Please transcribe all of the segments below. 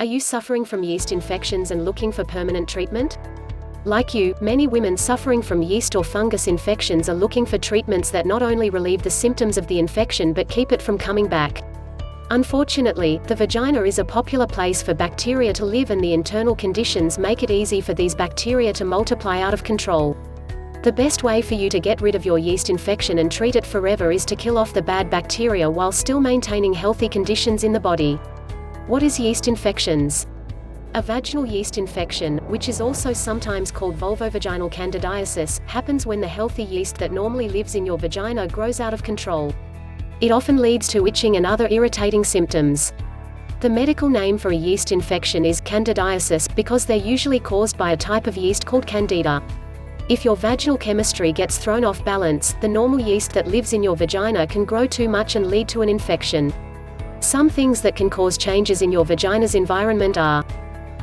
Are you suffering from yeast infections and looking for permanent treatment? Like you, many women suffering from yeast or fungus infections are looking for treatments that not only relieve the symptoms of the infection but keep it from coming back. Unfortunately, the vagina is a popular place for bacteria to live, and the internal conditions make it easy for these bacteria to multiply out of control. The best way for you to get rid of your yeast infection and treat it forever is to kill off the bad bacteria while still maintaining healthy conditions in the body. What is yeast infections? A vaginal yeast infection, which is also sometimes called vulvovaginal candidiasis, happens when the healthy yeast that normally lives in your vagina grows out of control. It often leads to itching and other irritating symptoms. The medical name for a yeast infection is candidiasis, because they're usually caused by a type of yeast called candida. If your vaginal chemistry gets thrown off balance, the normal yeast that lives in your vagina can grow too much and lead to an infection. Some things that can cause changes in your vagina's environment are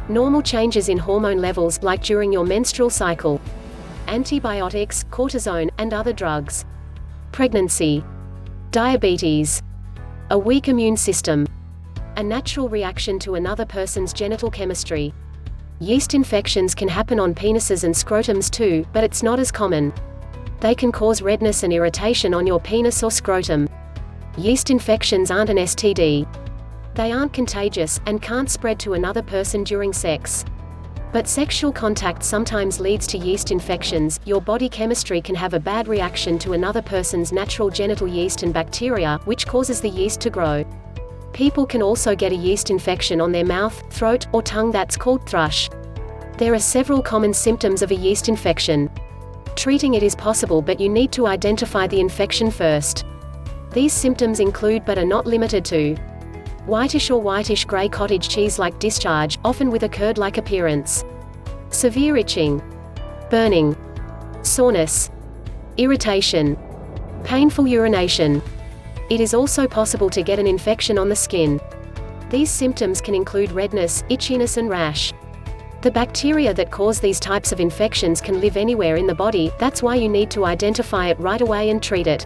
normal changes in hormone levels, like during your menstrual cycle, antibiotics, cortisone, and other drugs, pregnancy, diabetes, a weak immune system, a natural reaction to another person's genital chemistry. Yeast infections can happen on penises and scrotums too, but it's not as common. They can cause redness and irritation on your penis or scrotum. Yeast infections aren't an STD. They aren't contagious, and can't spread to another person during sex. But sexual contact sometimes leads to yeast infections. Your body chemistry can have a bad reaction to another person's natural genital yeast and bacteria, which causes the yeast to grow. People can also get a yeast infection on their mouth, throat, or tongue that's called thrush. There are several common symptoms of a yeast infection. Treating it is possible, but you need to identify the infection first. These symptoms include but are not limited to whitish or whitish-gray cottage cheese-like discharge, often with a curd-like appearance, severe itching, burning, soreness, irritation, painful urination. It is also possible to get an infection on the skin. These symptoms can include redness, itchiness, and rash. The bacteria that cause these types of infections can live anywhere in the body. That's why you need to identify it right away and treat it.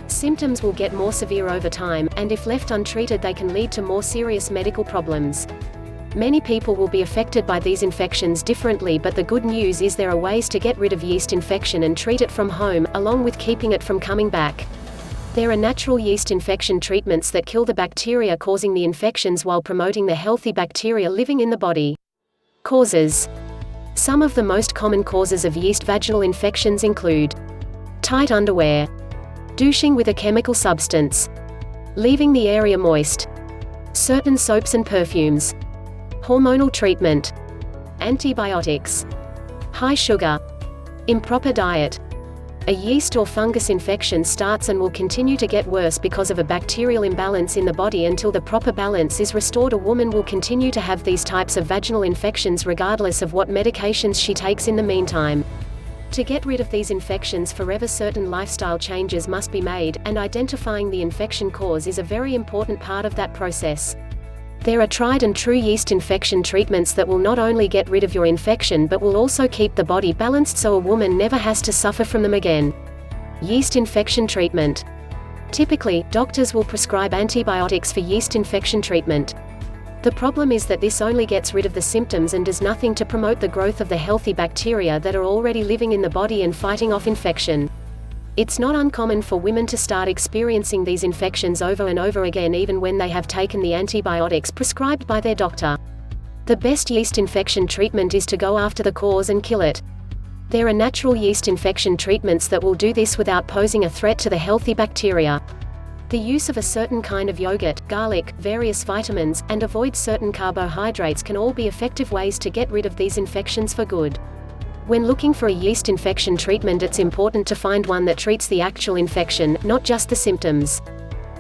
Symptoms will get more severe over time, and if left untreated they can lead to more serious medical problems. Many people will be affected by these infections differently, but the good news is there are ways to get rid of yeast infection and treat it from home, along with keeping it from coming back. There are natural yeast infection treatments that kill the bacteria causing the infections while promoting the healthy bacteria living in the body. Causes. Some of the most common causes of yeast vaginal infections include tight underwear, douching with a chemical substance, leaving the area moist, certain soaps and perfumes, hormonal treatment, antibiotics, high sugar, improper diet. A yeast or fungus infection starts and will continue to get worse because of a bacterial imbalance in the body until the proper balance is restored. A woman will continue to have these types of vaginal infections regardless of what medications she takes in the meantime. To get rid of these infections forever, certain lifestyle changes must be made, and identifying the infection cause is a very important part of that process. There are tried and true yeast infection treatments that will not only get rid of your infection but will also keep the body balanced so a woman never has to suffer from them again. Yeast infection treatment. Typically, doctors will prescribe antibiotics for yeast infection treatment. The problem is that this only gets rid of the symptoms and does nothing to promote the growth of the healthy bacteria that are already living in the body and fighting off infection. It's not uncommon for women to start experiencing these infections over and over again even when they have taken the antibiotics prescribed by their doctor. The best yeast infection treatment is to go after the cause and kill it. There are natural yeast infection treatments that will do this without posing a threat to the healthy bacteria. The use of a certain kind of yogurt, garlic, various vitamins, and avoid certain carbohydrates can all be effective ways to get rid of these infections for good. When looking for a yeast infection treatment, it's important to find one that treats the actual infection, not just the symptoms.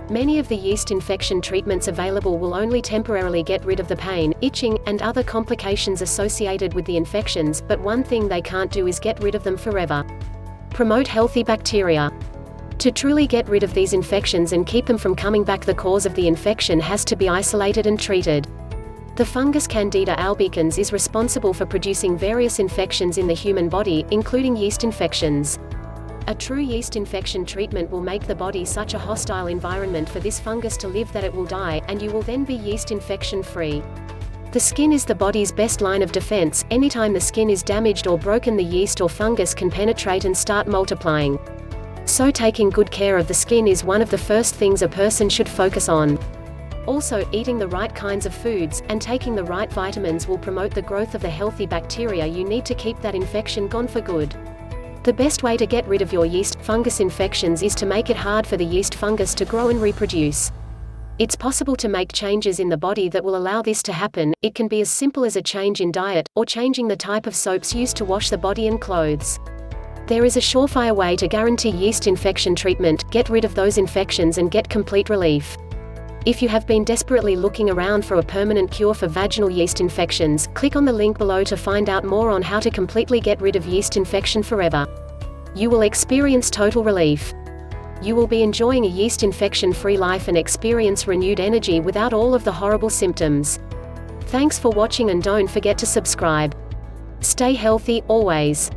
Many of the yeast infection treatments available will only temporarily get rid of the pain, itching, and other complications associated with the infections, but one thing they can't do is get rid of them forever. Promote healthy bacteria. To truly get rid of these infections and keep them from coming back, the cause of the infection has to be isolated and treated. The fungus Candida albicans is responsible for producing various infections in the human body, including yeast infections. A true yeast infection treatment will make the body such a hostile environment for this fungus to live that it will die, and you will then be yeast infection free. The skin is the body's best line of defense. Anytime the skin is damaged or broken, the yeast or fungus can penetrate and start multiplying. So taking good care of the skin is one of the first things a person should focus on. Also, eating the right kinds of foods, and taking the right vitamins will promote the growth of the healthy bacteria you need to keep that infection gone for good. The best way to get rid of your yeast, fungus infections is to make it hard for the yeast fungus to grow and reproduce. It's possible to make changes in the body that will allow this to happen. It can be as simple as a change in diet, or changing the type of soaps used to wash the body and clothes. There is a surefire way to guarantee yeast infection treatment, get rid of those infections and get complete relief. If you have been desperately looking around for a permanent cure for vaginal yeast infections, click on the link below to find out more on how to completely get rid of yeast infection forever. You will experience total relief. You will be enjoying a yeast infection-free life and experience renewed energy without all of the horrible symptoms. Thanks for watching and don't forget to subscribe. Stay healthy, always.